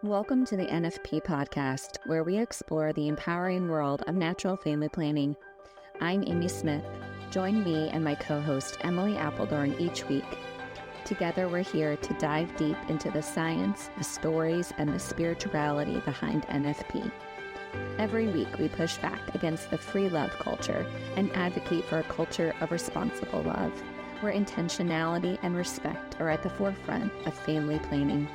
Welcome to the NFP podcast, where we explore the empowering world of natural family planning. I'm Amy Smith. Join me and my co-host Emily Appledorn each week. Together, we're here to dive deep into the science, the stories, and the spirituality behind NFP. Every week, we push back against the free love culture and advocate for a culture of responsible love, where intentionality and respect are at the forefront of family planning.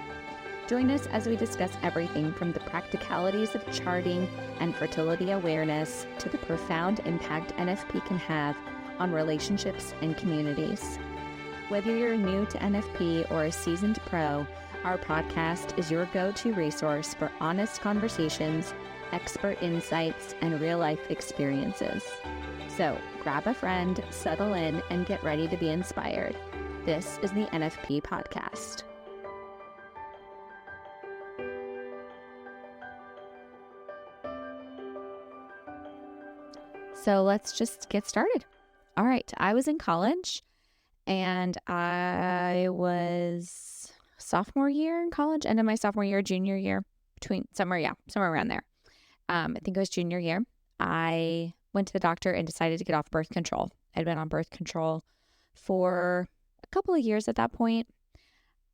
Join us as we discuss everything from the practicalities of charting and fertility awareness to the profound impact NFP can have on relationships and communities. Whether you're new to NFP or a seasoned pro, our podcast is your go-to resource for honest conversations, expert insights, and real-life experiences. So grab a friend, settle in, and get ready to be inspired. This is the NFP podcast. So let's just get started. All right. I was in college and I was sophomore year in college, end of my sophomore year, junior year, somewhere around there. I think it was junior year. I went to the doctor and decided to get off birth control. I'd been on birth control for a couple of years at that point.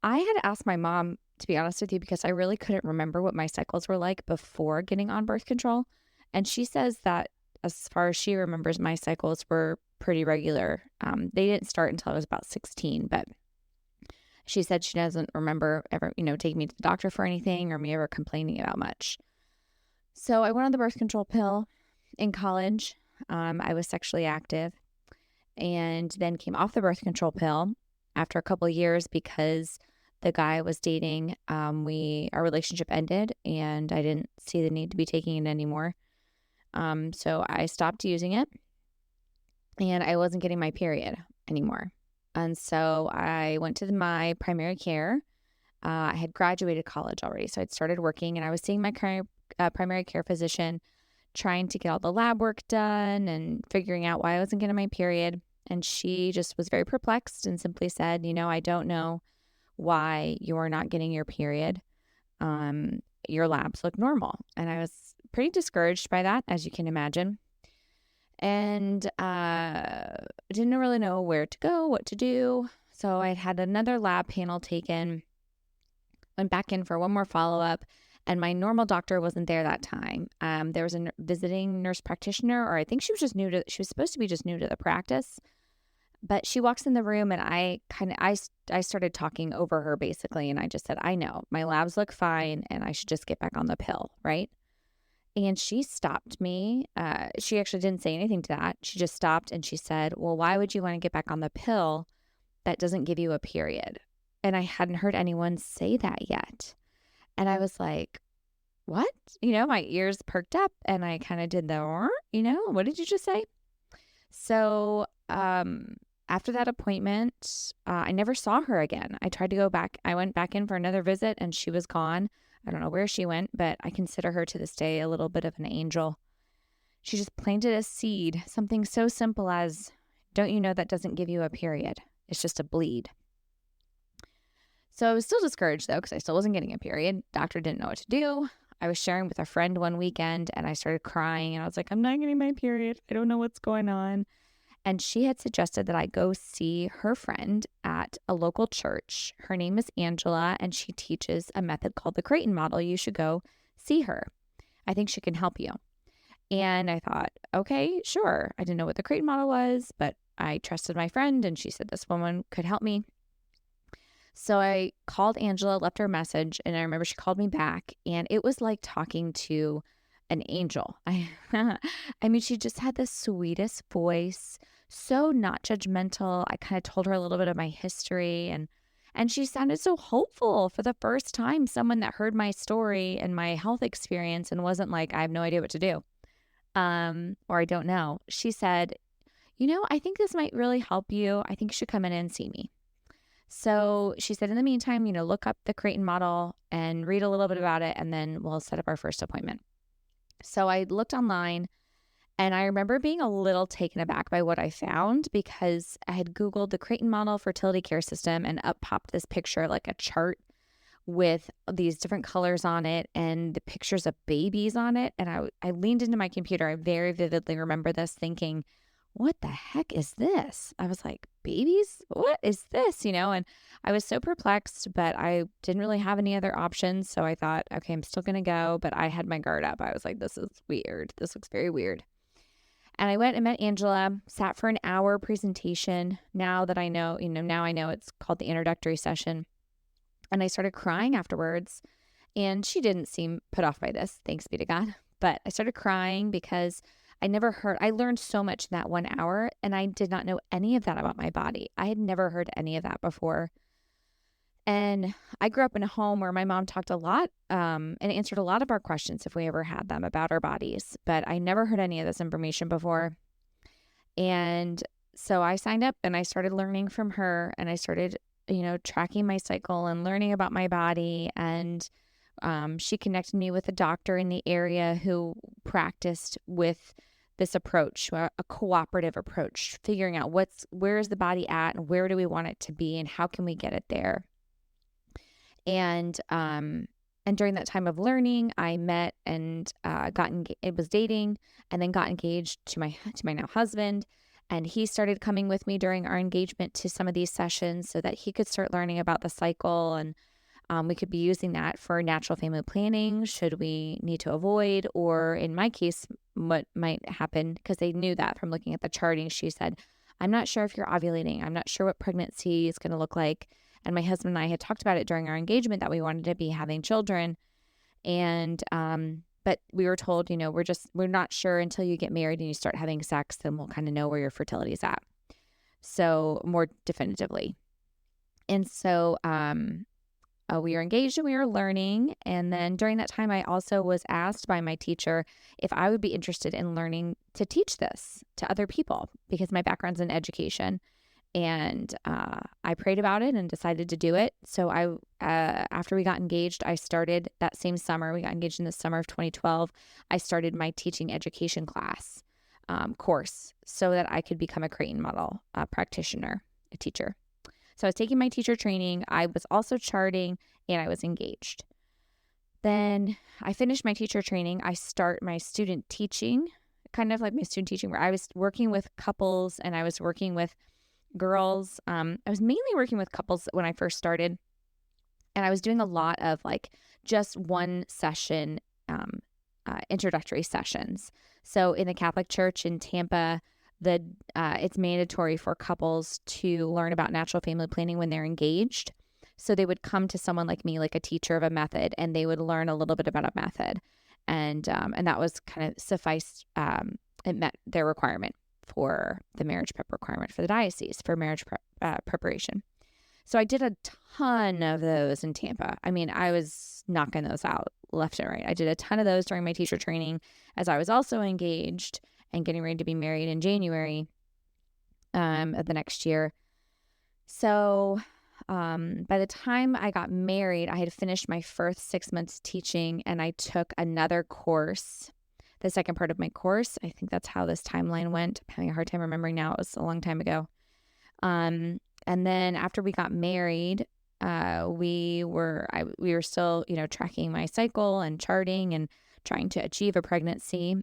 I had asked my mom, to be honest with you, because I really couldn't remember what my cycles were like before getting on birth control. And she says that as far as she remembers, my cycles were pretty regular. They didn't start until I was about 16, but she said she doesn't remember ever, taking me to the doctor for anything or me ever complaining about much. So I went on the birth control pill in college. I was sexually active and then came off the birth control pill after a couple of years because the guy I was dating, our relationship ended and I didn't see the need to be taking it anymore. So I stopped using it and I wasn't getting my period anymore. And so I went to my primary care. I had graduated college already. So I'd started working and I was seeing my primary care physician, trying to get all the lab work done and figuring out why I wasn't getting my period. And she just was very perplexed and simply said, I don't know why you're not getting your period. Your labs look normal. And I was pretty discouraged by that, as you can imagine. And didn't really know where to go, what to do. So I had another lab panel taken, went back in for one more follow-up, and my normal doctor wasn't there that time. There was a visiting nurse practitioner, or I think she was supposed to be just new to the practice. But she walks in the room and I started talking over her basically. And I just said, I know my labs look fine and I should just get back on the pill. Right. And she stopped me. She actually didn't say anything to that. She just stopped and she said, well, why would you want to get back on the pill that doesn't give you a period? And I hadn't heard anyone say that yet. And I was like, what? My ears perked up and I kind of did the, what did you just say? So, after that appointment, I never saw her again. I tried to go back. I went back in for another visit and she was gone. I don't know where she went, but I consider her to this day a little bit of an angel. She just planted a seed, something so simple as, don't you know that doesn't give you a period? It's just a bleed. So I was still discouraged though, because I still wasn't getting a period. Doctor didn't know what to do. I was sharing with a friend one weekend and I started crying and I was like, I'm not getting my period. I don't know what's going on. And she had suggested that I go see her friend at a local church. Her name is Angela, and she teaches a method called the Creighton model. You should go see her. I think she can help you. And I thought, okay, sure. I didn't know what the Creighton model was, but I trusted my friend, and she said this woman could help me. So I called Angela, left her a message, and I remember she called me back, and it was like talking to an angel. I mean, she just had the sweetest voice, so not judgmental. I kind of told her a little bit of my history and she sounded so hopeful for the first time, someone that heard my story and my health experience and wasn't like, I have no idea what to do. Or I don't know. She said, I think this might really help you. I think you should come in and see me. So she said, in the meantime, look up the Creighton model and read a little bit about it, and then we'll set up our first appointment. So I looked online and I remember being a little taken aback by what I found because I had Googled the Creighton model fertility care system and up popped this picture, like a chart with these different colors on it and the pictures of babies on it. And I leaned into my computer. I very vividly remember this thinking, what the heck is this? I was like, babies? What is this? And I was so perplexed, but I didn't really have any other options. So I thought, okay, I'm still going to go. But I had my guard up. I was like, this is weird. This looks very weird. And I went and met Angela, sat for an hour presentation. Now that I know, now I know it's called the introductory session. And I started crying afterwards. And she didn't seem put off by this, thanks be to God. But I started crying because I learned so much in that 1 hour, and I did not know any of that about my body. I had never heard any of that before. And I grew up in a home where my mom talked a lot and answered a lot of our questions if we ever had them about our bodies. But I never heard any of this information before. And so I signed up and I started learning from her, and I started, tracking my cycle and learning about my body. And she connected me with a doctor in the area who practiced with this approach, a cooperative approach, figuring out where is the body at and where do we want it to be and how can we get it there. And during that time of learning, I met and was dating, and then got engaged to my now husband. And he started coming with me during our engagement to some of these sessions so that he could start learning about the cycle, and we could be using that for natural family planning should we need to avoid, or in my case, what might happen, because they knew that from looking at the charting. She said, I'm not sure if you're ovulating. I'm not sure what pregnancy is going to look like. And my husband and I had talked about it during our engagement that we wanted to be having children. And, but we were told, we're not sure until you get married and you start having sex, then we'll kind of know where your fertility is at. So more definitively. And so, we were engaged and we were learning. And then during that time, I also was asked by my teacher if I would be interested in learning to teach this to other people, because my background's in education. And I prayed about it and decided to do it. So after we got engaged, I started that same summer. We got engaged in the summer of 2012. I started my teaching education class course so that I could become a Creighton model practitioner, a teacher. So I was taking my teacher training. I was also charting, and I was engaged. Then I finished my teacher training. I start my student teaching, kind of like my student teaching, where I was working with couples and I was working with girls. I was mainly working with couples when I first started, and I was doing a lot of just one session, introductory sessions. So in the Catholic Church in Tampa, it's mandatory for couples to learn about natural family planning when they're engaged. So they would come to someone like me, like a teacher of a method, and they would learn a little bit about a method, and that was kind of sufficed. It met their requirement for the marriage prep requirement for the diocese for marriage preparation. So I did a ton of those in Tampa. I mean, I was knocking those out left and right. I did a ton of those during my teacher training, as I was also engaged and getting ready to be married in January of the next year. So by the time I got married, I had finished my first 6 months teaching, and I took another course, the second part of my course. I think that's how this timeline went. I'm having a hard time remembering now. It was a long time ago. And then after we got married, we were still, tracking my cycle and charting and trying to achieve a pregnancy.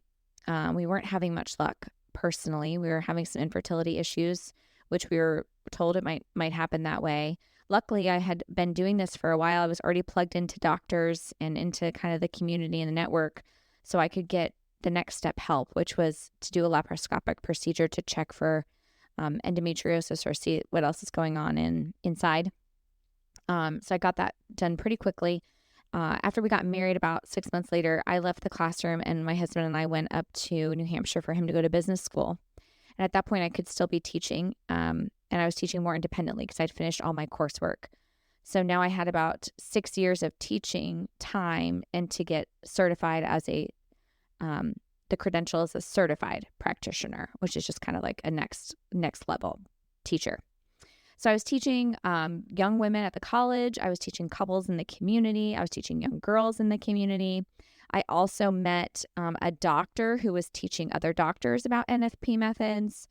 We weren't having much luck personally. We were having some infertility issues, which we were told it might happen that way. Luckily, I had been doing this for a while. I was already plugged into doctors and into kind of the community and the network, so I could get the next step help, which was to do a laparoscopic procedure to check for endometriosis or see what else is going on inside. So I got that done pretty quickly. After we got married, about 6 months later, I left the classroom, and my husband and I went up to New Hampshire for him to go to business school. And at that point, I could still be teaching, and I was teaching more independently because I'd finished all my coursework. So now I had about 6 years of teaching time and to get certified as the credential as a certified practitioner, which is just kind of like a next level teacher. So I was teaching young women at the college. I was teaching couples in the community. I was teaching young girls in the community. I also met a doctor who was teaching other doctors about NFP methods.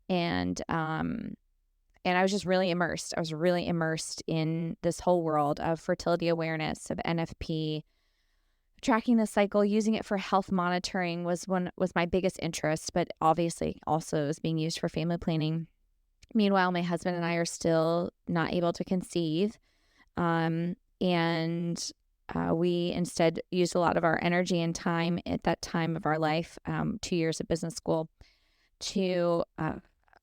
And And I was just really immersed. I was really immersed in this whole world of fertility awareness, of NFP, tracking the cycle, using it for health monitoring was my biggest interest, but obviously also is being used for family planning. Meanwhile, my husband and I are still not able to conceive. And we instead used a lot of our energy and time at that time of our life, 2 years of business school, to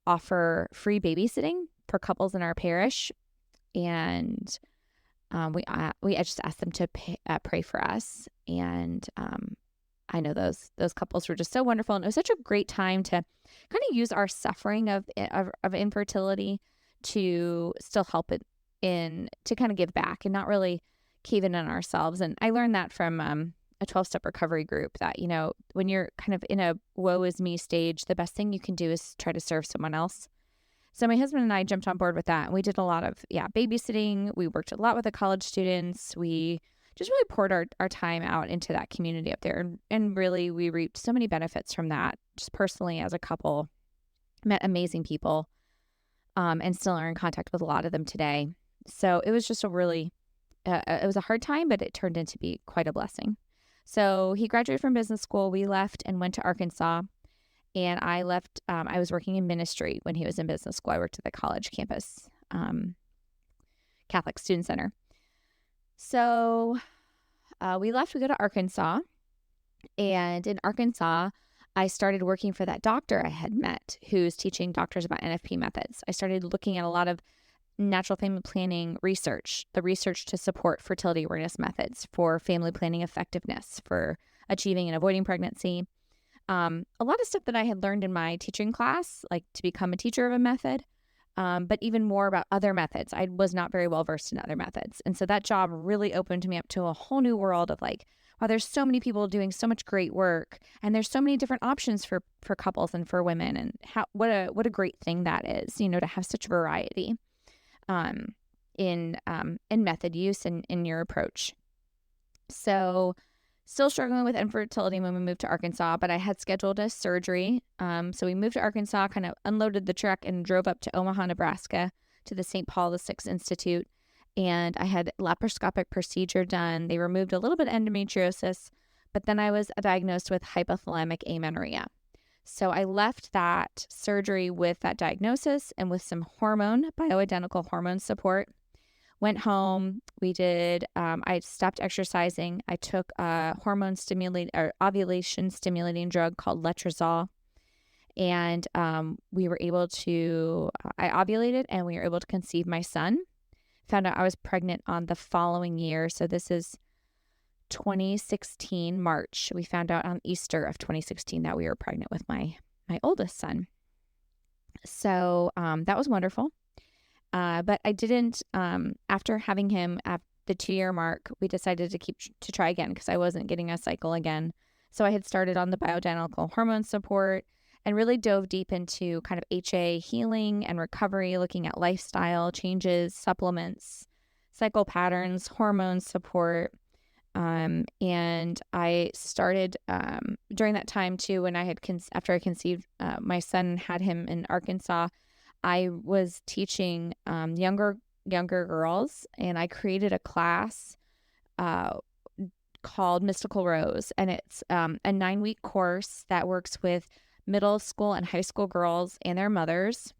offer free babysitting for couples in our parish. And we just asked them to pray for us. And I know those couples were just so wonderful. And it was such a great time to kind of use our suffering of infertility to still help it to kind of give back and not really cave in on ourselves. And I learned that from a 12-step recovery group that, when you're kind of in a woe is me stage, the best thing you can do is try to serve someone else. So my husband and I jumped on board with that. And we did a lot of, babysitting. We worked a lot with the college students. We just really poured our time out into that community up there. And really, we reaped so many benefits from that. Just personally, as a couple, met amazing people, and still are in contact with a lot of them today. So it was just it was a hard time, but it turned into be quite a blessing. So he graduated from business school. We left and went to Arkansas. And I left, I was working in ministry when he was in business school. I worked at the college campus, Catholic Student Center. So we left, we go to Arkansas. And in Arkansas, I started working for that doctor I had met who's teaching doctors about NFP methods. I started looking at a lot of natural family planning research, the research to support fertility awareness methods for family planning effectiveness, for achieving and avoiding pregnancy. A lot of stuff that I had learned in my teaching class, like to become a teacher of a method, but even more about other methods. I was not very well versed in other methods. And so that job really opened me up to a whole new world of wow, there's so many people doing so much great work, and there's so many different options for couples and for women, and what a great thing that is, to have such variety in method use and in your approach. So still struggling with infertility when we moved to Arkansas, but I had scheduled a surgery. So we moved to Arkansas, kind of unloaded the truck and drove up to Omaha, Nebraska to the St. Paul VI Institute. And I had laparoscopic procedure done. They removed a little bit of endometriosis, but then I was diagnosed with hypothalamic amenorrhea. So I left that surgery with that diagnosis and with some bioidentical hormone support. Went home. We did, I stopped exercising. I took a ovulation stimulating drug called letrozole. And we were able to, I ovulated and we were able to conceive my son. Found out I was pregnant on the following year. So this is 2016, March. We found out on Easter of 2016 that we were pregnant with my oldest son. So that was wonderful. But I didn't, after having him at the 2-year mark, we decided to try again because I wasn't getting a cycle again. So I had started on the bioidentical hormone support and really dove deep into kind of HA healing and recovery, looking at lifestyle changes, supplements, cycle patterns, hormone support. And I started, during that time too, when I had, after I conceived, my son, had him in Arkansas, I was teaching younger girls, and I created a class called Mystical Rose, and it's a 9-week course that works with middle school and high school girls and their mothers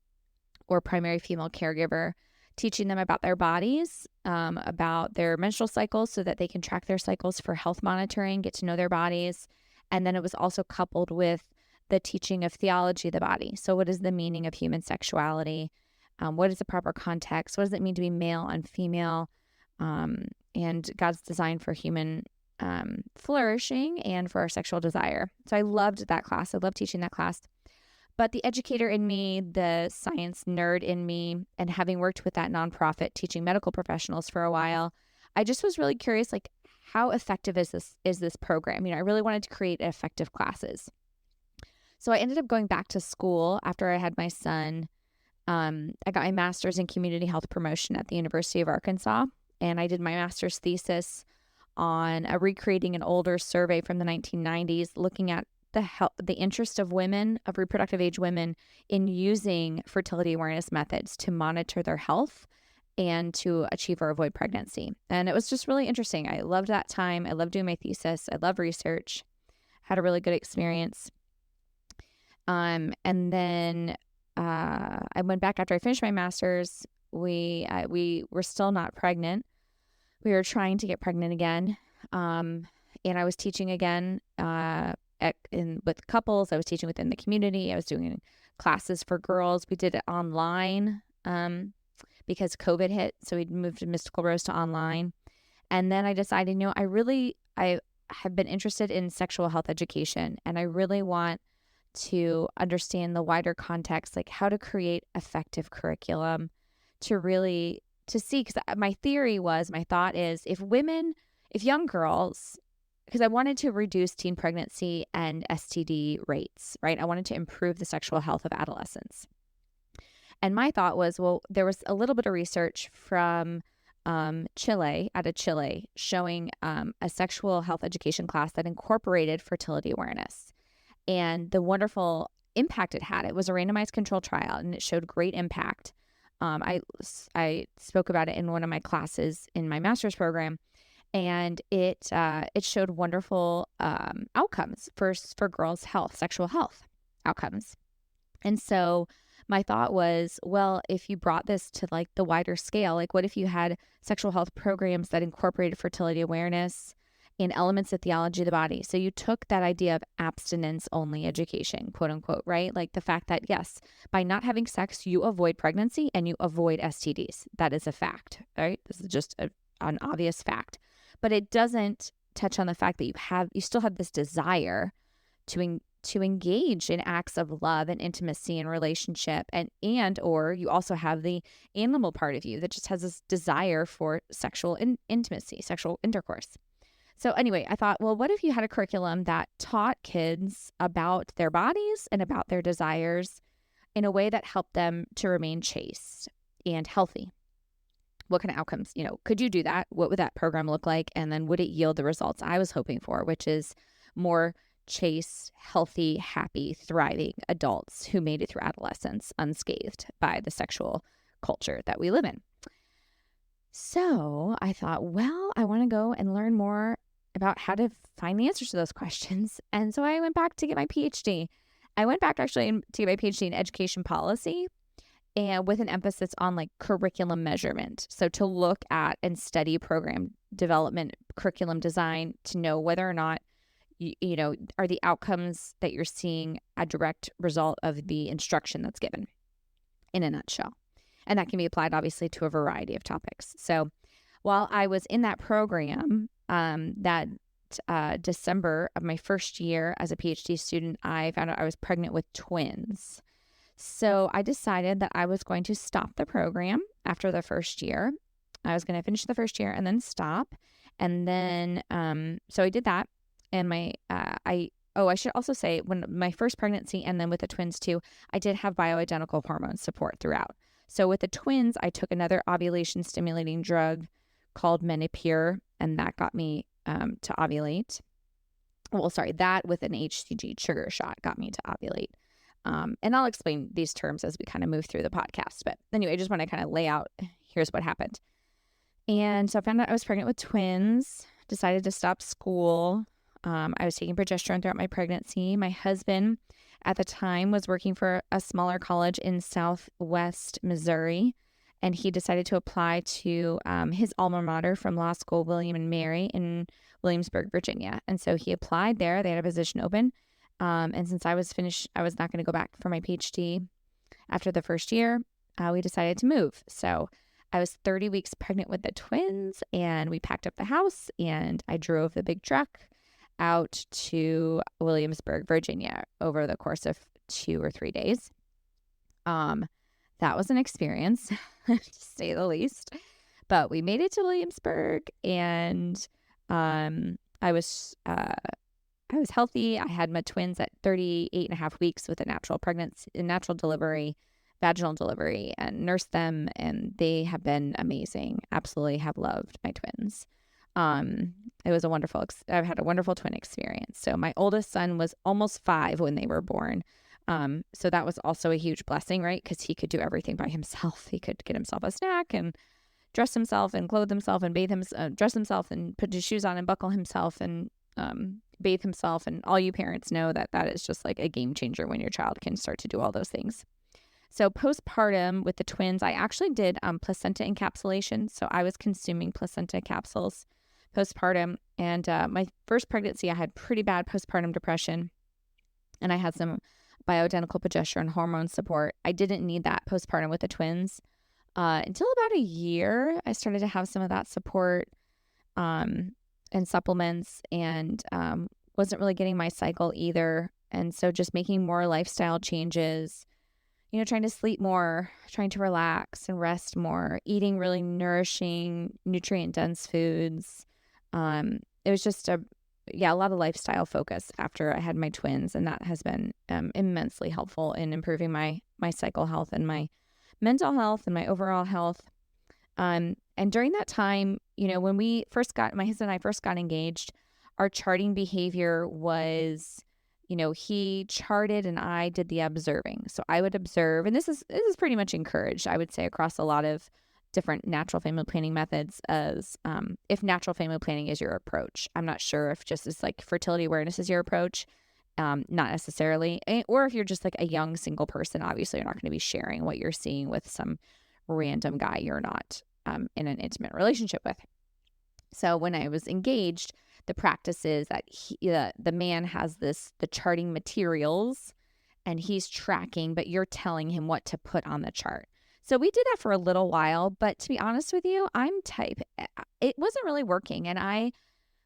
or primary female caregiver, teaching them about their bodies, about their menstrual cycles so that they can track their cycles for health monitoring, get to know their bodies. And then it was also coupled with the teaching of theology of the body. So what is the meaning of human sexuality? What is the proper context? What does it mean to be male and female? And God's design for human flourishing and for our sexual desire. So I loved that class. I loved teaching that class. But the educator in me, the science nerd in me, and having worked with that nonprofit teaching medical professionals for a while, I just was really curious, how effective is this program? I really wanted to create effective classes. So I ended up going back to school after I had my son. I got my master's in community health promotion at the University of Arkansas, and I did my master's thesis on recreating an older survey from the 1990s, looking at the interest of women, of reproductive age women, in using fertility awareness methods to monitor their health and to achieve or avoid pregnancy. And it was just really interesting. I loved that time. I loved doing my thesis. I love research. Had a really good experience. And then I went back after I finished my master's. We were still not pregnant. We were trying to get pregnant again. And I was teaching again with couples. I was teaching within the community. I was doing classes for girls. We did it online because COVID hit. So we moved to Mystical Rose to online. And then I decided, I have been interested in sexual health education, and I really want to understand the wider context, like how to create effective curriculum to see, because my thought is if young girls, because I wanted to reduce teen pregnancy and STD rates, right? I wanted to improve the sexual health of adolescents. And my thought was, well, there was a little bit of research from Chile, showing a sexual health education class that incorporated fertility awareness and the wonderful impact it had. It was a randomized controlled trial, and it showed great impact. I spoke about it in one of my classes in my master's program, and it showed wonderful outcomes for girls' health, sexual health outcomes. And so my thought was, well, if you brought this to like the wider scale, like what if you had sexual health programs that incorporated fertility awareness and elements of theology of the body? So you took that idea of abstinence only education, quote unquote, right? Like the fact that, yes, by not having sex, you avoid pregnancy and you avoid STDs. That is a fact, right? This is just an obvious fact, but it doesn't touch on the fact that you still have this desire to engage in acts of love and intimacy and relationship, or you also have the animal part of you that just has this desire for sexual intimacy, sexual intercourse. So anyway, I thought, well, what if you had a curriculum that taught kids about their bodies and about their desires in a way that helped them to remain chaste and healthy? What kind of outcomes, could you do that? What would that program look like? And then would it yield the results I was hoping for, which is more chaste, healthy, happy, thriving adults who made it through adolescence unscathed by the sexual culture that we live in? So I thought, well, I want to go and learn more about how to find the answers to those questions. And so I went back to get my PhD. I went back actually to get my PhD in education policy, and with an emphasis on like curriculum measurement. So to look at and study program development, curriculum design, to know whether or not are the outcomes that you're seeing a direct result of the instruction that's given, in a nutshell. And that can be applied obviously to a variety of topics. So while I was in that program, that December of my first year as a PhD student, I found out I was pregnant with twins. So I decided that I was going to stop the program after the first year. I was going to finish the first year and then stop. And then, so I did that. And I should also say, when my first pregnancy and then with the twins too, I did have bioidentical hormone support throughout. So with the twins, I took another ovulation stimulating drug called Menopur, and that got me to ovulate. Well, sorry, that with an HCG sugar shot got me to ovulate. And I'll explain these terms as we kind of move through the podcast. But anyway, I just want to kind of lay out, here's what happened. And so I found out I was pregnant with twins, decided to stop school. I was taking progesterone throughout my pregnancy. My husband at the time was working for a smaller college in Southwest Missouri, and he decided to apply to his alma mater from law school, William and Mary in Williamsburg, Virginia. And so he applied there. They had a position open. And since I was finished, I was not going to go back for my PhD after the first year. We decided to move. So I was 30 weeks pregnant with the twins, and we packed up the house, and I drove the big truck out to Williamsburg, Virginia over the course of 2 or 3 days. That was an experience, to say the least. But we made it to Williamsburg, and I was healthy. I had my twins at 38 and a half weeks with a natural delivery, vaginal delivery, and nursed them, and they have been amazing. Absolutely have loved my twins. It was a wonderful, I've had a wonderful twin experience. So my oldest son was almost 5 when they were born. So that was also a huge blessing, right? Because he could do everything by himself. He could get himself a snack and dress himself and clothe himself and bathe himself, dress himself and put his shoes on and buckle himself and bathe himself. And all you parents know that that is just like a game changer when your child can start to do all those things. So postpartum with the twins, I actually did placenta encapsulation. So I was consuming placenta capsules postpartum. And my first pregnancy, I had pretty bad postpartum depression. And I had some bioidentical progesterone hormone support. I didn't need that postpartum with the twins. Until about a year, I started to have some of that support and supplements, and wasn't really getting my cycle either. And so just making more lifestyle changes, trying to sleep more, trying to relax and rest more, eating really nourishing, nutrient-dense foods. It was just a lot of lifestyle focus after I had my twins, and that has been immensely helpful in improving my cycle health and my mental health and my overall health. And during that time, when my husband and I first got engaged, our charting behavior was, he charted and I did the observing. So I would observe, and this is pretty much encouraged, I would say, across a lot of different natural family planning methods, as if natural family planning is your approach. I'm not sure if just as like fertility awareness is your approach. Not necessarily. Or if you're just like a young single person, obviously you're not going to be sharing what you're seeing with some random guy you're not in an intimate relationship with. So when I was engaged, the practice is that the man has the charting materials and he's tracking, but you're telling him what to put on the chart. So we did that for a little while, but to be honest with you, it wasn't really working. And I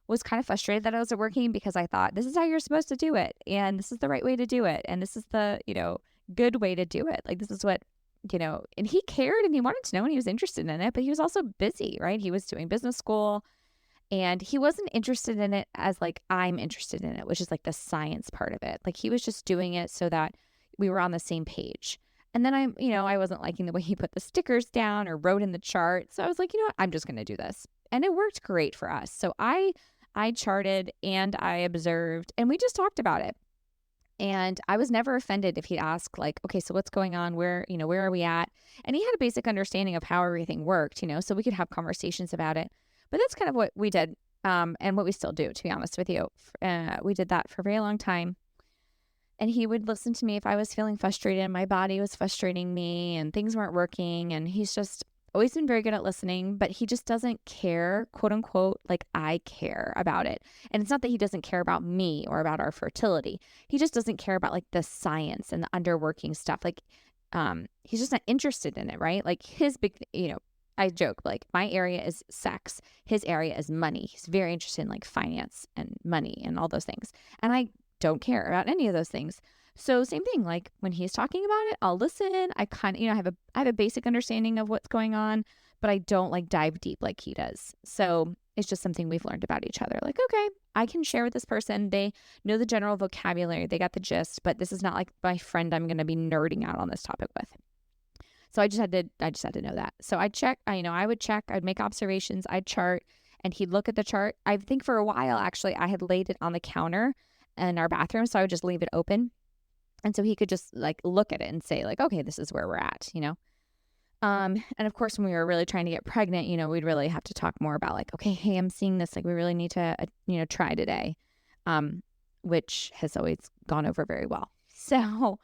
was kind of frustrated that it wasn't working, because I thought, this is how you're supposed to do it. And this is the right way to do it. And this is the, good way to do it. Like, this is what, and he cared and he wanted to know and he was interested in it, but he was also busy, right? He was doing business school and he wasn't interested in it as like, I'm interested in it, which is like the science part of it. Like, he was just doing it so that we were on the same page. And then I wasn't liking the way he put the stickers down or wrote in the chart. So I was like, what? I'm just going to do this. And it worked great for us. So I charted and I observed and we just talked about it. And I was never offended if he'd ask like, okay, so what's going on? Where are we at? And he had a basic understanding of how everything worked, so we could have conversations about it. But that's kind of what we did and what we still do, to be honest with you. We did that for a very long time. And he would listen to me if I was feeling frustrated and my body was frustrating me and things weren't working. And he's just always been very good at listening, but he just doesn't care, quote unquote, like I care about it. And it's not that he doesn't care about me or about our fertility. He just doesn't care about like the science and the underworking stuff. Like, he's just not interested in it, right? Like his big, I joke, like my area is sex. His area is money. He's very interested in like finance and money and all those things. And I don't care about any of those things. So same thing, like when he's talking about it, I'll listen. I kind of, I have a basic understanding of what's going on, but I don't like dive deep like he does. So it's just something we've learned about each other. Like, okay, I can share with this person. They know the general vocabulary. They got the gist, but this is not like my friend I'm going to be nerding out on this topic with. So I just had to know that. So I'd check, I would check, I'd make observations, I'd chart, and he'd look at the chart. I think for a while, actually, I had laid it on the counter in our bathroom. So I would just leave it open. And so he could just like look at it and say like, okay, this is where we're at, And of course, when we were really trying to get pregnant, we'd really have to talk more about like, okay, hey, I'm seeing this, like we really need to, try today, which has always gone over very well. So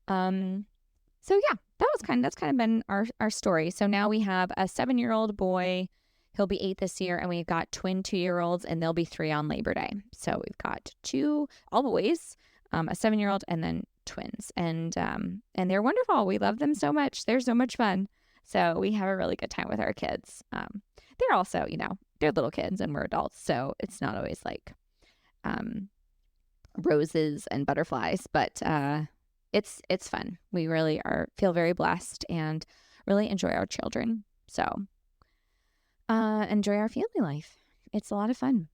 yeah, that's kind of been our story. So now we have a 7-year-old boy. He'll be 8 this year, and we've got twin 2-year-olds, and they'll be 3 on Labor Day. So we've got 2 all boys, a 7-year-old, and then twins, and they're wonderful. We love them so much. They're so much fun. So we have a really good time with our kids. They're also, they're little kids, and we're adults, so it's not always like roses and butterflies, but it's fun. We really feel very blessed and really enjoy our children. So enjoy our family life. It's a lot of fun.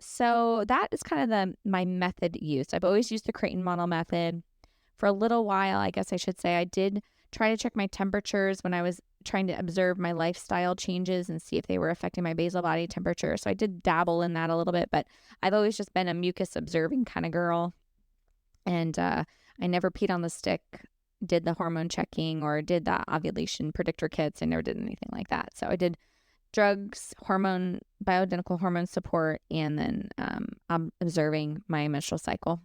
So that is kind of my method used. I've always used the Creighton model method. For a little while, I guess I should say, I did try to check my temperatures when I was trying to observe my lifestyle changes and see if they were affecting my basal body temperature. So I did dabble in that a little bit, but I've always just been a mucus observing kind of girl. And I never peed on the stick, did the hormone checking, or did the ovulation predictor kits. I never did anything like that. So I did drugs, bioidentical hormone support, and then observing my menstrual cycle.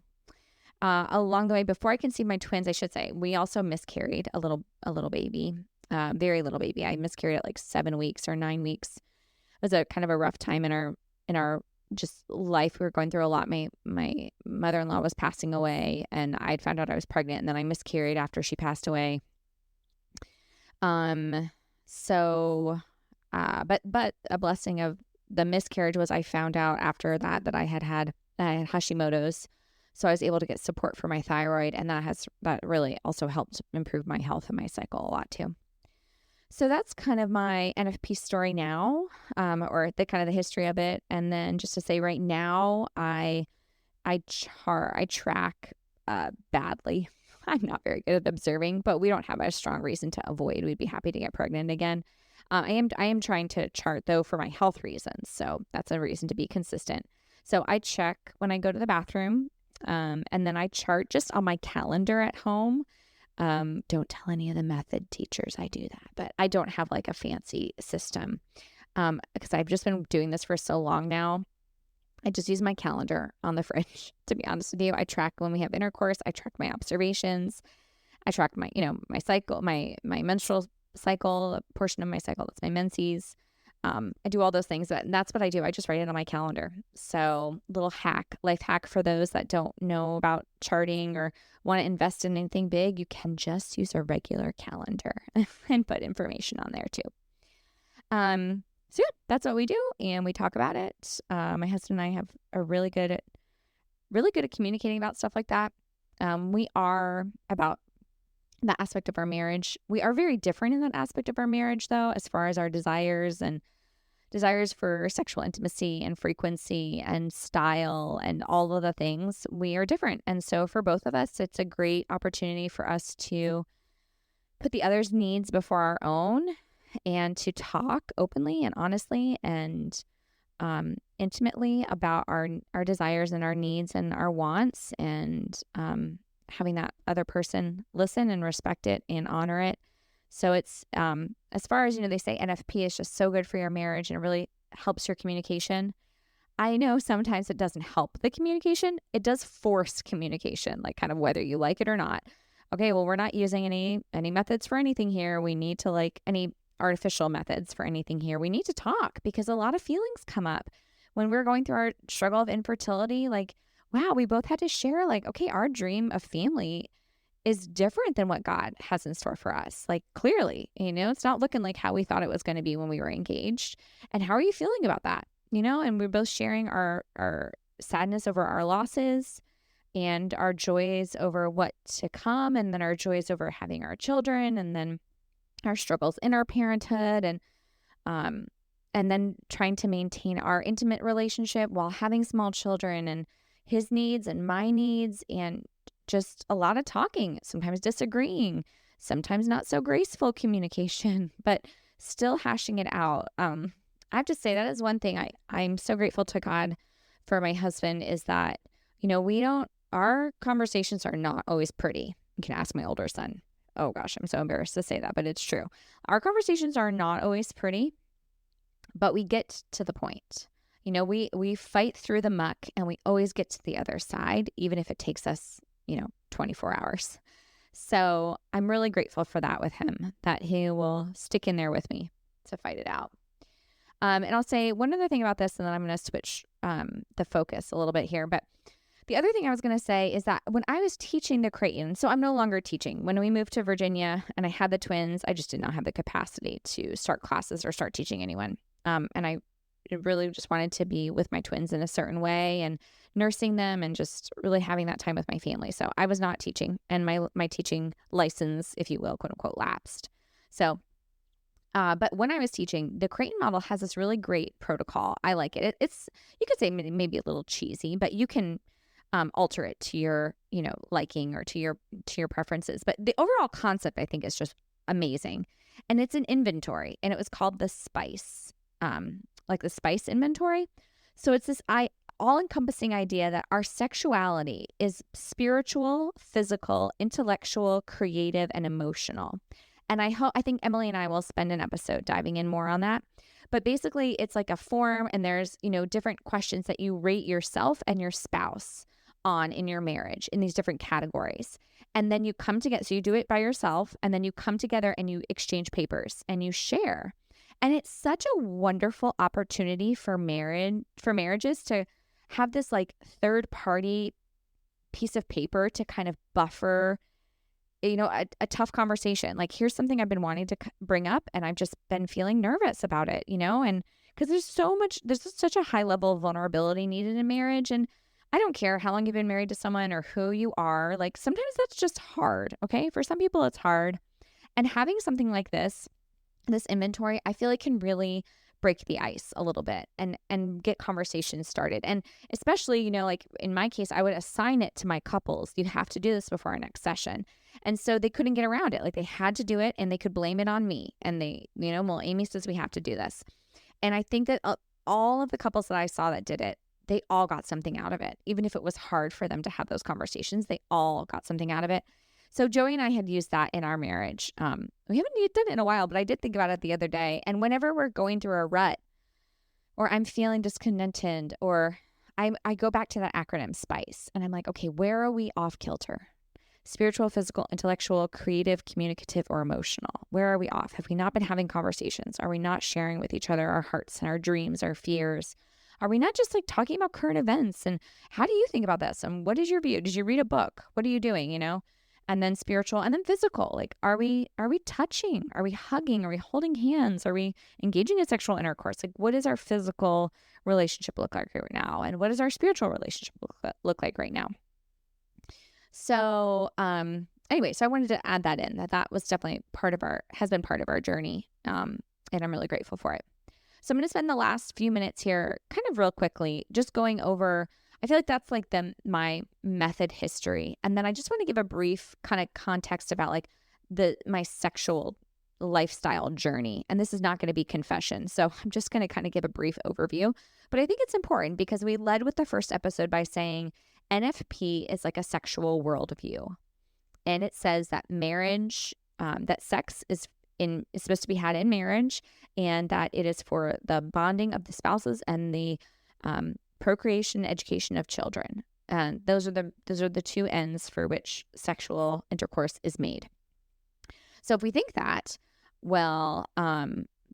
Along the way, before I conceived my twins, I should say, we also miscarried a little baby, very little baby. I miscarried at like 7 weeks or 9 weeks. It was a kind of a rough time in our just life. We were going through a lot. My mother-in-law was passing away, and I'd found out I was pregnant, and then I miscarried after she passed away. But a blessing of the miscarriage was I found out after that I had Hashimoto's. So I was able to get support for my thyroid, and that really also helped improve my health and my cycle a lot too. So that's kind of my NFP story now, or the history of it. And then just to say right now, I track badly. I'm not very good at observing, but we don't have a strong reason to avoid. We'd be happy to get pregnant again. I am trying to chart though for my health reasons. So that's a reason to be consistent. So I check when I go to the bathroom. And then I chart just on my calendar at home. Don't tell any of the method teachers I do that, but I don't have like a fancy system, because I've just been doing this for so long now. I just use my calendar on the fridge. To be honest with you, I track when we have intercourse. I track my observations. I track my my cycle, my menstrual cycle, a portion of my cycle. That's my menses. I do all those things, but that's what I do. I just write it on my calendar. So life hack for those that don't know about charting or want to invest in anything big, you can just use a regular calendar and put information on there too. So yeah, that's what we do. And we talk about it. My husband and I are really good at communicating about stuff like that. We are about that aspect of our marriage. We are very different in that aspect of our marriage, though, as far as our desires for sexual intimacy and frequency and style and all of the things. We are different. And so for both of us, it's a great opportunity for us to put the other's needs before our own and to talk openly and honestly and intimately about our desires and our needs and our wants, and having that other person listen and respect it and honor it. So it's, as far as, they say NFP is just so good for your marriage and it really helps your communication. I know sometimes it doesn't help the communication. It does force communication, like kind of whether you like it or not. Okay, well, we're not using any methods for anything here. We need to any artificial methods for anything here. We need to talk because a lot of feelings come up when we're going through our struggle of infertility. Wow, we both had to share okay, our dream of family is different than what God has in store for us. Clearly, it's not looking like how we thought it was going to be when we were engaged. And how are you feeling about that? And we're both sharing our sadness over our losses and our joys over what to come, and then our joys over having our children, and then our struggles in our parenthood, and then trying to maintain our intimate relationship while having small children, and his needs and my needs, and just a lot of talking, sometimes disagreeing, sometimes not so graceful communication, but still hashing it out. I have to say that is one thing I'm so grateful to God for my husband, is that, our conversations are not always pretty. You can ask my older son. Oh gosh, I'm so embarrassed to say that, but it's true. Our conversations are not always pretty, but we get to the point. We fight through the muck and we always get to the other side, even if it takes us, 24 hours. So I'm really grateful for that with him, that he will stick in there with me to fight it out. And I'll say one other thing about this, and then I'm going to switch the focus a little bit here. But the other thing I was going to say is that when I was teaching the Creighton, so I'm no longer teaching. When we moved to Virginia and I had the twins, I just did not have the capacity to start classes or start teaching anyone. And I really just wanted to be with my twins in a certain way and nursing them and just really having that time with my family. So I was not teaching, and my teaching license, if you will, quote unquote, lapsed. So, but when I was teaching, the Creighton model has this really great protocol. I like it. It's, you could say maybe a little cheesy, but you can alter it to your, liking or to your preferences. But the overall concept, I think, is just amazing. And it's an inventory, and it was called the spice, like the spice inventory. So it's this all-encompassing idea that our sexuality is spiritual, physical, intellectual, creative, and emotional. And I think Emily and I will spend an episode diving in more on that. But basically, it's like a form, and there's, different questions that you rate yourself and your spouse on in your marriage in these different categories. And then you come together. So you do it by yourself, and then you come together and you exchange papers and you share. And it's such a wonderful opportunity for marriages to have this like third party piece of paper to kind of buffer, a tough conversation. Like, here's something I've been wanting to bring up, and I've just been feeling nervous about it, and because there's such a high level of vulnerability needed in marriage. And I don't care how long you've been married to someone or who you are, like sometimes that's just hard. Okay. For some people it's hard. And having something like this inventory, I feel like can really break the ice a little bit and get conversations started. And especially, like in my case, I would assign it to my couples. You have to do this before our next session. And so they couldn't get around it. Like, they had to do it, and they could blame it on me. And they, well, Amy says we have to do this. And I think that all of the couples that I saw that did it, they all got something out of it. Even if it was hard for them to have those conversations, they all got something out of it. So Joey and I had used that in our marriage. We haven't done it in a while, but I did think about it the other day. And whenever we're going through a rut, or I'm feeling discontented, or I go back to that acronym SPICE, and I'm like, okay, where are we off kilter? Spiritual, physical, intellectual, creative, communicative, or emotional? Where are we off? Have we not been having conversations? Are we not sharing with each other our hearts and our dreams, our fears? Are we not just like talking about current events? And how do you think about this? And what is your view? Did you read a book? What are you doing? And then spiritual, and then physical. Like, are we touching? Are we hugging? Are we holding hands? Are we engaging in sexual intercourse? Like, what does our physical relationship look like right now? And what does our spiritual relationship look like right now? So, anyway, so I wanted to add that in, that was definitely has been part of our journey. And I'm really grateful for it. So I'm going to spend the last few minutes here kind of real quickly, just going over, I feel like that's like my method history. And then I just want to give a brief kind of context about like my sexual lifestyle journey. And this is not going to be confession. So I'm just going to kind of give a brief overview, but I think it's important because we led with the first episode by saying NFP is like a sexual worldview. And it says that marriage, that sex is supposed to be had in marriage, and that it is for the bonding of the spouses and the procreation and education of children. And those are the two ends for which sexual intercourse is made. So if we think that, well,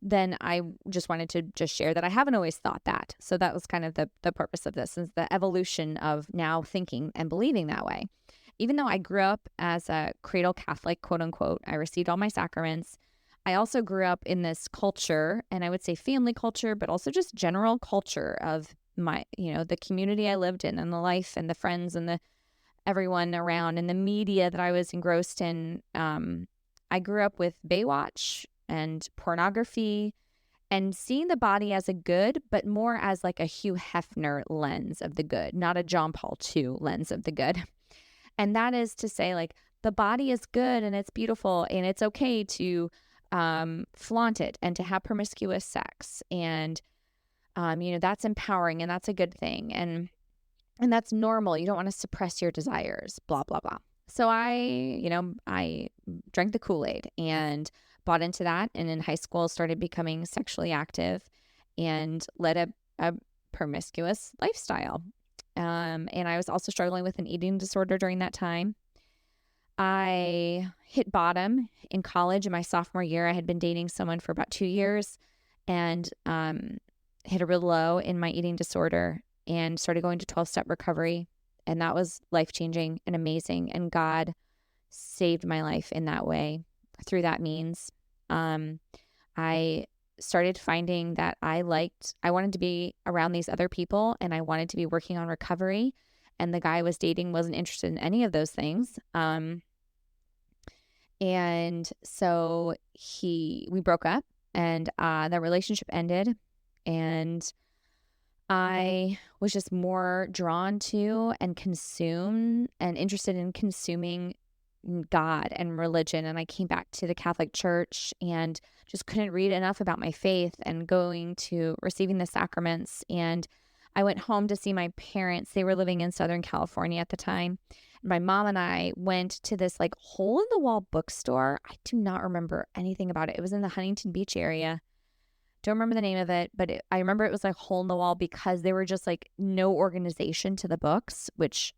then I just wanted to just share that I haven't always thought that. So that was kind of the purpose of this, is the evolution of now thinking and believing that way. Even though I grew up as a cradle Catholic, quote unquote, I received all my sacraments. I also grew up in this culture, and I would say family culture, but also just general culture of my, the community I lived in, and the life and the friends and the everyone around, and the media that I was engrossed in. I grew up with Baywatch and pornography, and seeing the body as a good, but more as like a Hugh Hefner lens of the good, not a John Paul II lens of the good. And that is to say, like, the body is good and it's beautiful, and it's okay to flaunt it and to have promiscuous sex. And, that's empowering, and that's a good thing. And that's normal. You don't want to suppress your desires, blah, blah, blah. So I drank the Kool-Aid and bought into that. And in high school, started becoming sexually active and led a promiscuous lifestyle. And I was also struggling with an eating disorder during that time. I hit bottom in college in my sophomore year. I had been dating someone for about 2 years, and hit a real low in my eating disorder and started going to 12-step recovery. And that was life-changing and amazing. And God saved my life in that way through that means. I started finding that I wanted to be around these other people, and I wanted to be working on recovery. And the guy I was dating wasn't interested in any of those things. And so we broke up, and the relationship ended, and I was just more drawn to and consume and interested in consuming God and religion. And I came back to the Catholic Church and just couldn't read enough about my faith and going to receiving the sacraments. And I went home to see my parents. They were living in Southern California at the time. My mom and I went to this like hole in the wall bookstore. I do not remember anything about it. It was in the Huntington Beach area. Don't remember the name of it, but I remember it was like hole in the wall because there were just like no organization to the books, which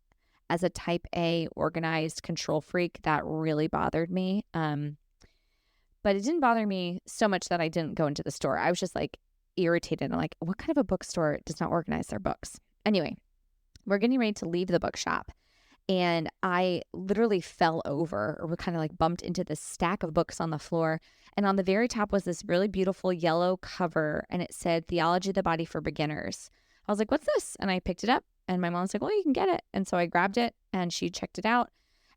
as a type A organized control freak, that really bothered me. But it didn't bother me so much that I didn't go into the store. I was just like irritated. I'm like, what kind of a bookstore does not organize their books? Anyway, we're getting ready to leave the bookshop. And I literally fell over or kind of like bumped into this stack of books on the floor. And on the very top was this really beautiful yellow cover. And it said, Theology of the Body for Beginners. I was like, what's this? And I picked it up. And my mom's like, well, you can get it. And so I grabbed it and she checked it out.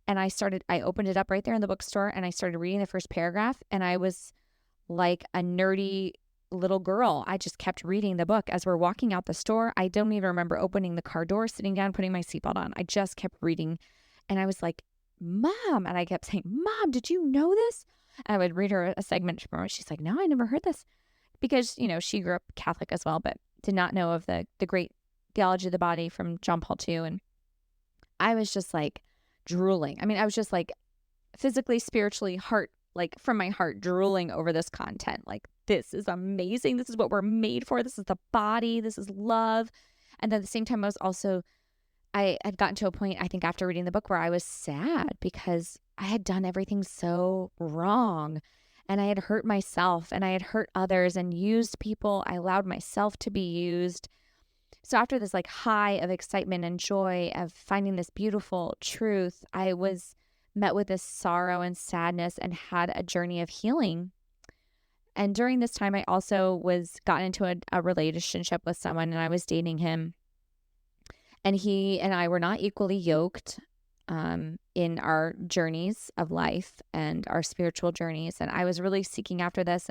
And I opened it up right there in the bookstore. And I started reading the first paragraph. And I was like a nerdy little girl. I just kept reading the book as we're walking out the store. I don't even remember opening the car door, sitting down, putting my seatbelt on. I just kept reading. And I was like, Mom. And I kept saying, Mom, did you know this? And I would read her a segment from it. She's like, no, I never heard this. Because, she grew up Catholic as well, but did not know of the great Theology of the Body from John Paul II. And I was just like drooling. I mean, I was just like physically, spiritually, from my heart, drooling over this content. Like, this is amazing. This is what we're made for. This is the body. This is love. And at the same time, I had gotten to a point, I think, after reading the book where I was sad because I had done everything so wrong. And I had hurt myself and I had hurt others and used people. I allowed myself to be used. So after this like high of excitement and joy of finding this beautiful truth, I was met with this sorrow and sadness and had a journey of healing. And during this time, I also gotten into a relationship with someone and I was dating him. And he and I were not equally yoked in our journeys of life and our spiritual journeys. And I was really seeking after this.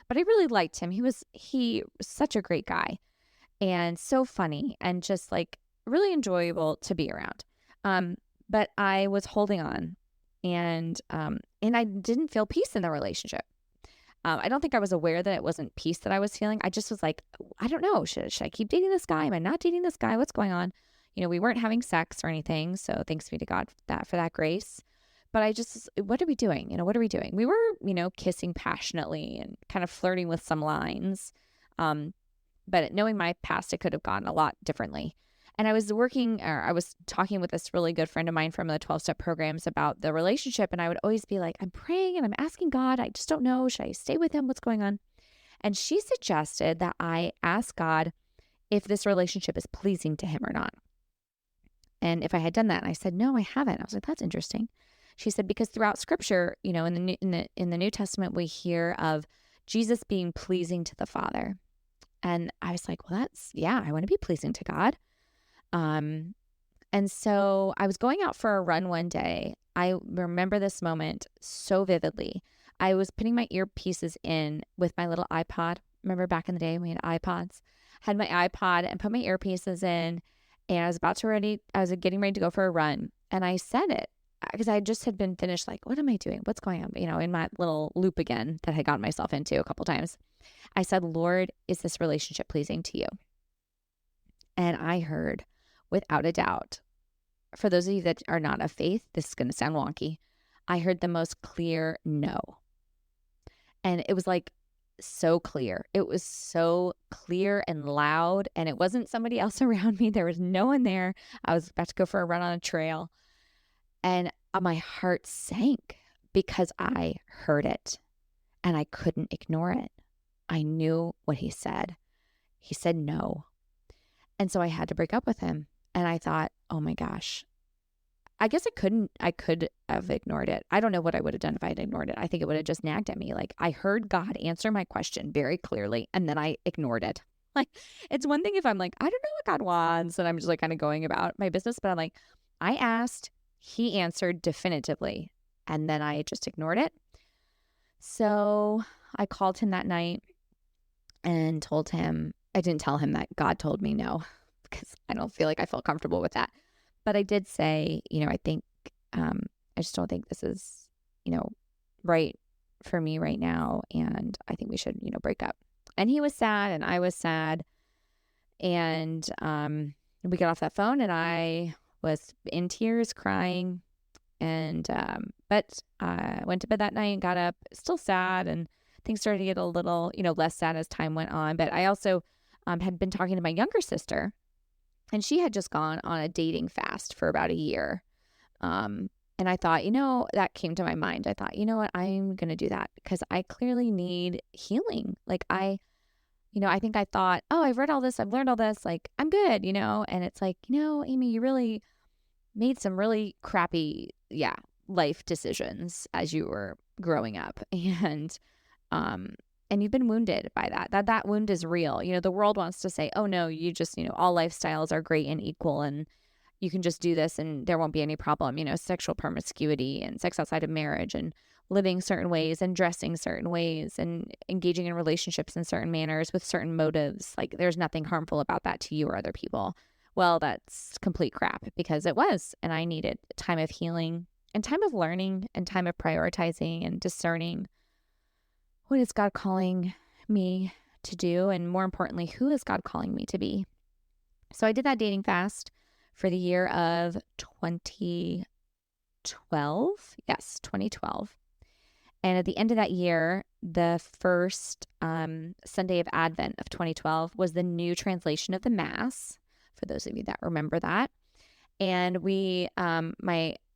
But I really liked him. He was such a great guy and so funny and just like really enjoyable to be around. But I was holding on and I didn't feel peace in the relationship. I don't think I was aware that it wasn't peace that I was feeling. I just was like, I don't know. Should I keep dating this guy? Am I not dating this guy? What's going on? We weren't having sex or anything. So thanks be to God for that grace. But what are we doing? What are we doing? We were, kissing passionately and kind of flirting with some lines. But knowing my past, it could have gone a lot differently. And I was talking with this really good friend of mine from the 12-step programs about the relationship. And I would always be like, I'm praying and I'm asking God. I just don't know. Should I stay with him? What's going on? And she suggested that I ask God if this relationship is pleasing to him or not. And if I had done that, and I said, no, I haven't. I was like, that's interesting. She said, because throughout scripture, in the New Testament, we hear of Jesus being pleasing to the Father. And I was like, well, I want to be pleasing to God. And so I was going out for a run one day. I remember this moment so vividly. I was putting my earpieces in with my little iPod. Remember back in the day when we had iPods? Had my iPod and put my earpieces in. And I was getting ready to go for a run. And I said it because I just had been finished like, what am I doing? What's going on? In my little loop again that I got myself into a couple times. I said, Lord, is this relationship pleasing to you? And I heard, without a doubt, for those of you that are not of faith, this is going to sound wonky. I heard the most clear no. And it was like so clear. It was so clear and loud, and it wasn't somebody else around me. There was no one there. I was about to go for a run on a trail, and my heart sank because I heard it and I couldn't ignore it. I knew what he said. He said no. And so I had to break up with him. And I thought, oh my gosh, I guess I could have ignored it. I don't know what I would have done if I had ignored it. I think it would have just nagged at me. Like, I heard God answer my question very clearly, and then I ignored it. Like, it's one thing if I'm like, I don't know what God wants, and I'm just like kind of going about my business, but I'm like, I asked, he answered definitively, and then I just ignored it. So I called him that night and told him, I didn't tell him that God told me no, because I don't feel like I felt comfortable with that. But I did say, I think I just don't think this is, right for me right now. And I think we should, break up. And he was sad and I was sad. And we got off that phone and I was in tears crying. And but I went to bed that night and got up still sad, and things started to get a little, less sad as time went on. But I also had been talking to my younger sister, and she had just gone on a dating fast for about a year. And I thought, that came to my mind. I thought, you know what, I'm going to do that because I clearly need healing. Like I think I thought, oh, I've read all this, I've learned all this, like I'm good, and it's like, Amy, you really made some really crappy, life decisions as you were growing up. And you've been wounded by that wound is real. The world wants to say, oh no, you just, all lifestyles are great and equal and you can just do this and there won't be any problem, sexual promiscuity and sex outside of marriage and living certain ways and dressing certain ways and engaging in relationships in certain manners with certain motives. Like there's nothing harmful about that to you or other people. Well, that's complete crap because it was. And I needed time of healing and time of learning and time of prioritizing and discerning what is God calling me to do, and more importantly, who is God calling me to be. So I did that dating fast for the year of 2012. Yes, 2012. And at the end of that year, the first Sunday of Advent of 2012 was the new translation of the Mass, for those of you that remember that. And I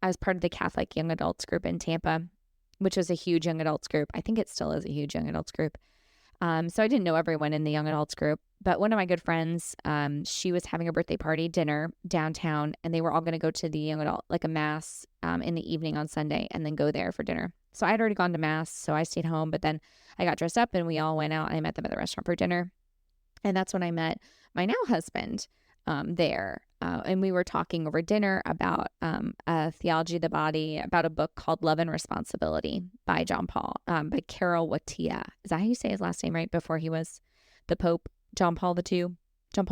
was part of the Catholic young adults group in Tampa, which was a huge young adults group. I think it still is a huge young adults group. So I didn't know everyone in the young adults group, but one of my good friends, she was having a birthday party dinner downtown, and they were all going to go to the young adult, like a Mass in the evening on Sunday, and then go there for dinner. So I had already gone to Mass, so I stayed home, but then I got dressed up and we all went out and I met them at the restaurant for dinner. And that's when I met my now husband there. And we were talking over dinner about a theology of the body, about a book called Love and Responsibility by by Carol Wattia. Is that how you say his last name, right? Before he was the Pope, John Paul II. So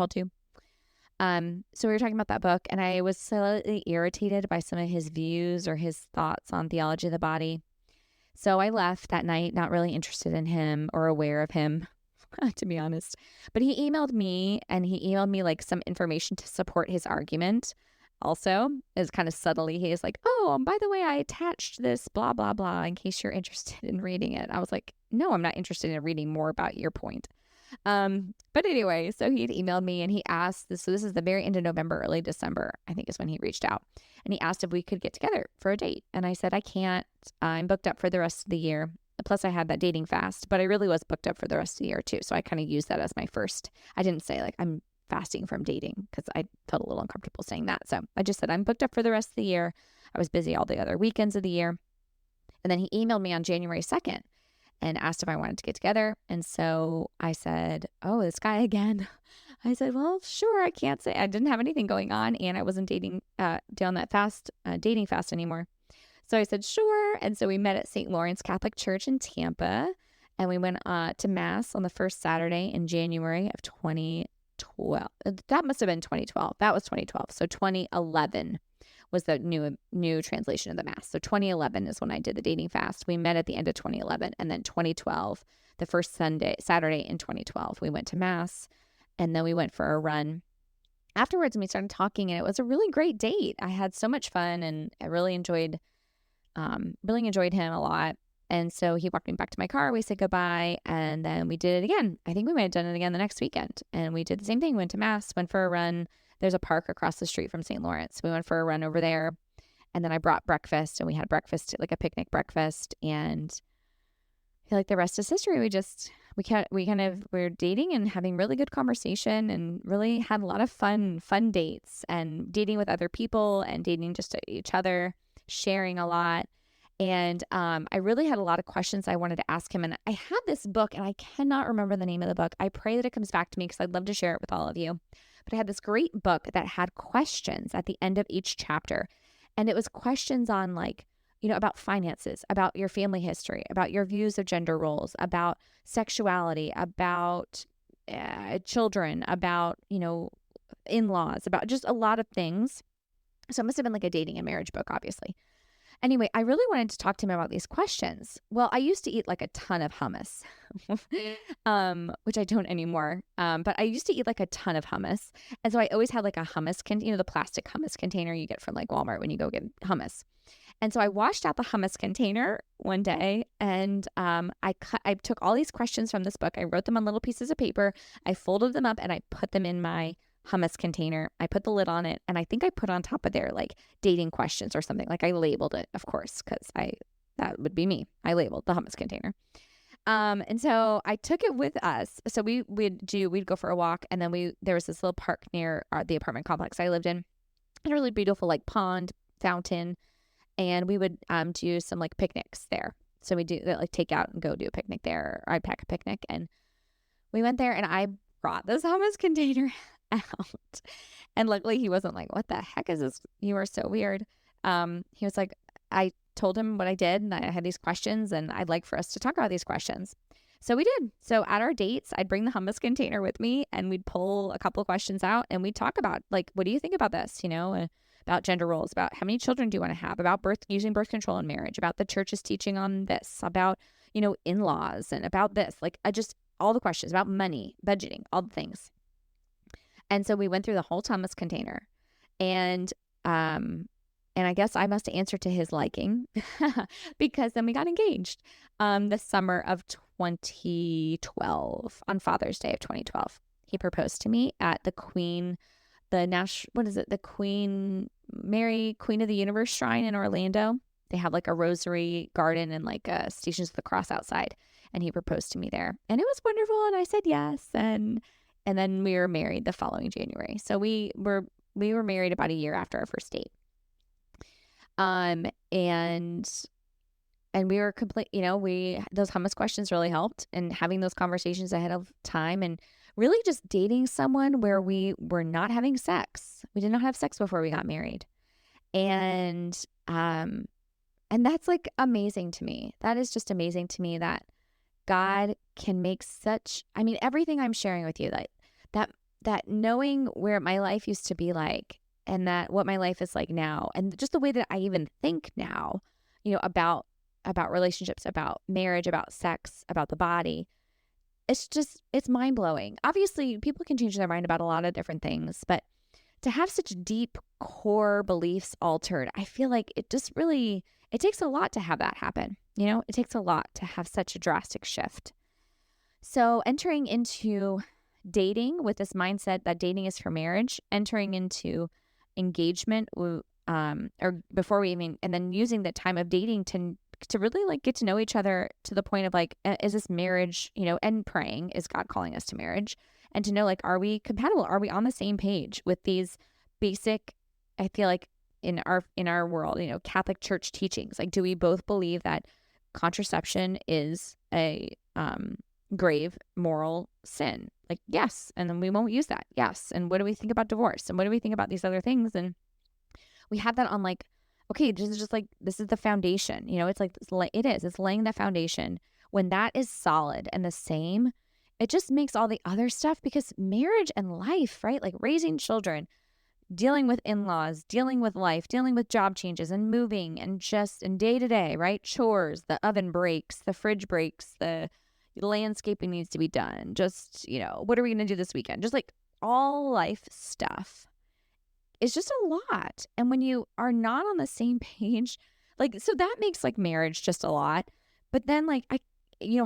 we were talking about that book, and I was slightly irritated by some of his views or his thoughts on theology of the body. So I left that night, not really interested in him or aware of him, to be honest. But he emailed me, and he emailed me like some information to support his argument. Also, is kind of subtly, he is like, oh, by the way, I attached this blah, blah, blah, in case you're interested in reading it. I was like, no, I'm not interested in reading more about your point. But anyway, so he had emailed me and he asked this. So this is the very end of November, early December, I think is when he reached out, and he asked if we could get together for a date. And I said, I can't, I'm booked up for the rest of the year. Plus I had that dating fast, but I really was booked up for the rest of the year too. So I kind of used that as my first, I didn't say like I'm fasting from dating because I felt a little uncomfortable saying that. So I just said, I'm booked up for the rest of the year. I was busy all the other weekends of the year. And then he emailed me on January 2nd and asked if I wanted to get together. And so I said, oh, this guy again. I said, well, sure. I can't say I didn't have anything going on and I wasn't dating down that dating fast anymore. So I said, sure. And so we met at St. Lawrence Catholic Church in Tampa, and we went to Mass on the first Saturday in January of 2012. That must have been 2012. That was 2012. So 2011 was the new translation of the Mass. So 2011 is when I did the dating fast. We met at the end of 2011, and then 2012, the first Saturday in 2012, we went to Mass, and then we went for a run afterwards, and we started talking, and it was a really great date. I had so much fun, and I really enjoyed him a lot. And so he walked me back to my car. We said goodbye, and then we did it again. I think we might have done it again the next weekend, and we did the same thing. Went to Mass, went for a run. There's a park across the street from St. Lawrence. We went for a run over there, and then I brought breakfast, and we had breakfast, like a picnic breakfast. And I feel like the rest is history. We're dating and having really good conversation, and really had a lot of fun dates, and dating with other people and dating just each other, sharing a lot. And I really had a lot of questions I wanted to ask him. And I had this book, and I cannot remember the name of the book. I pray that it comes back to me because I'd love to share it with all of you. But I had this great book that had questions at the end of each chapter. And it was questions on about finances, about your family history, about your views of gender roles, about sexuality, about children, about, in-laws, about just a lot of things. So it must have been like a dating and marriage book, obviously. Anyway, I really wanted to talk to him about these questions. Well, I used to eat like a ton of hummus, which I don't anymore. But I used to eat like a ton of hummus. And so I always had like a hummus container, the plastic hummus container you get from like Walmart when you go get hummus. And so I washed out the hummus container one day, and I took all these questions from this book. I wrote them on little pieces of paper. I folded them up and I put them in my hummus container. I put the lid on it, and I think I put on top of there like dating questions or something. Like I labeled it, of course, because that would be me. I labeled the hummus container. And so I took it with us. So we'd go for a walk, and then there was this little park near the apartment complex I lived in, and a really beautiful like pond, fountain, and we would do some like picnics there. So we do like take out and go do a picnic there. Or I'd pack a picnic, and we went there, and I brought this hummus container out. And luckily he wasn't like, what the heck is this? You are so weird. He was like, I told him what I did, and I had these questions, and I'd like for us to talk about these questions. So we did. So at our dates, I'd bring the hummus container with me, and we'd pull a couple of questions out, and we'd talk about like, what do you think about this? About gender roles, about how many children do you want to have, about using birth control in marriage, about the church's teaching on this, about, in-laws, and about this, like just all the questions about money, budgeting, all the things. And so we went through the whole hummus container, and I guess I must answer to his liking because then we got engaged the summer of 2012, on Father's Day of 2012. He proposed to me at the Queen Mary, Queen of the Universe Shrine in Orlando. They have like a rosary garden and like Stations of the Cross outside. And he proposed to me there. And it was wonderful. And I said yes. And then we were married the following January. So we were married about a year after our first date. And we were complete, those hummus questions really helped, and having those conversations ahead of time, and really just dating someone where we were not having sex. We did not have sex before we got married. And that's like amazing to me. That is just amazing to me that God can make everything I'm sharing with you, like that knowing where my life used to be like, and that what my life is like now, and just the way that I even think now, about relationships, about marriage, about sex, about the body. It's mind-blowing. Obviously, people can change their mind about a lot of different things, but to have such deep core beliefs altered, I feel like it takes a lot to have that happen. It takes a lot to have such a drastic shift. So entering into dating with this mindset that dating is for marriage, entering into engagement, or before we even, and then using the time of dating to really like get to know each other to the point of like, is this marriage, and praying, is God calling us to marriage? And to know, like, are we compatible? Are we on the same page with these basic, I feel like in our world, Catholic Church teachings? Like, do we both believe that contraception is a grave moral sin? Like, yes. And then we won't use that. Yes. And what do we think about divorce? And what do we think about these other things? And we have that on like, okay, this is just like, this is the foundation, it's like, it's laying the foundation. When that is solid and the same, it just makes all the other stuff, because marriage and life, right? Like raising children, dealing with in-laws, dealing with life, dealing with job changes and moving, and just in day to day, right? Chores, the oven breaks, the fridge breaks, the landscaping needs to be done. Just, what are we going to do this weekend? Just like all life stuff. It's just a lot. And when you are not on the same page, like, so that makes like marriage just a lot. But then like,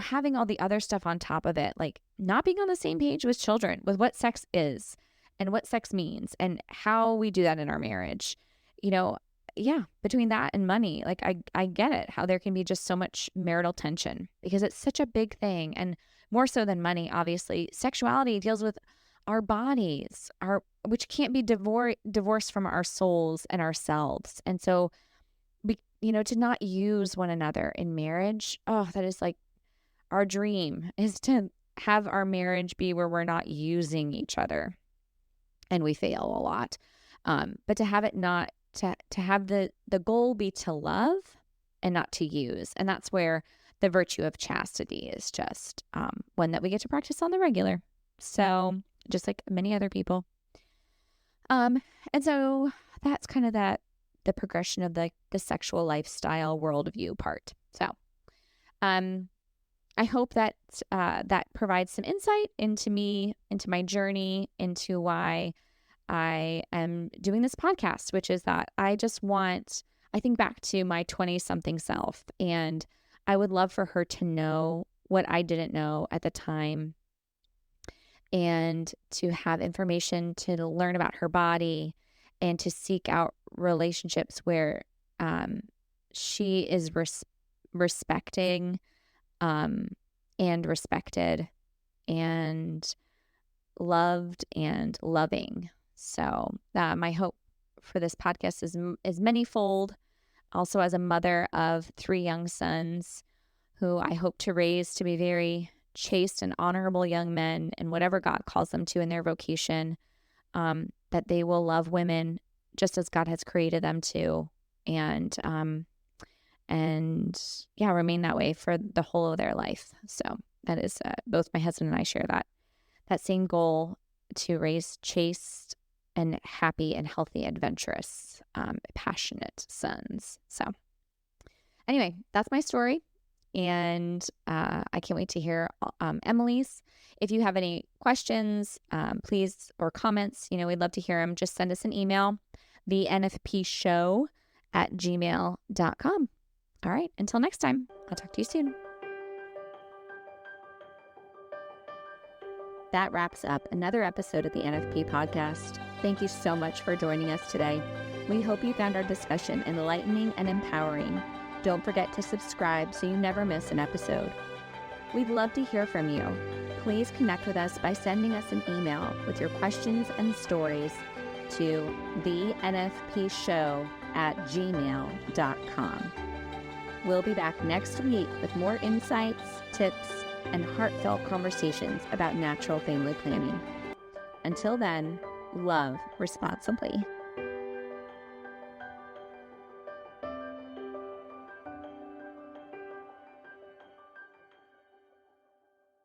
having all the other stuff on top of it, like not being on the same page with children, with what sex is and what sex means and how we do that in our marriage, between that and money, like I get it, how there can be just so much marital tension because it's such a big thing. And more so than money, obviously, sexuality deals with our bodies, which can't be divorced from our souls and ourselves. And so, to not use one another in marriage, that is like our dream, is to have our marriage be where we're not using each other, and we fail a lot. But to have it not, to have the goal be to love and not to use. And that's where the virtue of chastity is just one that we get to practice on the regular. So just like many other people. And so that's kind of that the progression of the sexual lifestyle worldview part. So I hope that that provides some insight into me, into my journey, into why I am doing this podcast, which is that I think back to my 20-something self, and I would love for her to know what I didn't know at the time, and to have information to learn about her body and to seek out relationships where she is respecting and respected and loved and loving. So my hope for this podcast is manyfold. Also, as a mother of 3 young sons who I hope to raise to be very chaste and honorable young men in whatever God calls them to in their vocation, that they will love women just as God has created them to, and remain that way for the whole of their life. So that is both my husband and I share that same goal, to raise chaste and happy and healthy, adventurous, passionate sons. So anyway, that's my story. And I can't wait to hear Emily's. If you have any questions, please, or comments, we'd love to hear them. Just send us an email, thenfpshow@gmail.com. All right, until next time, I'll talk to you soon. That wraps up another episode of the NFP podcast. Thank you so much for joining us today. We hope you found our discussion enlightening and empowering. Don't forget to subscribe so you never miss an episode. We'd love to hear from you. Please connect with us by sending us an email with your questions and stories to thenfpshow@gmail.com. We'll be back next week with more insights, tips, and heartfelt conversations about natural family planning. Until then, love responsibly.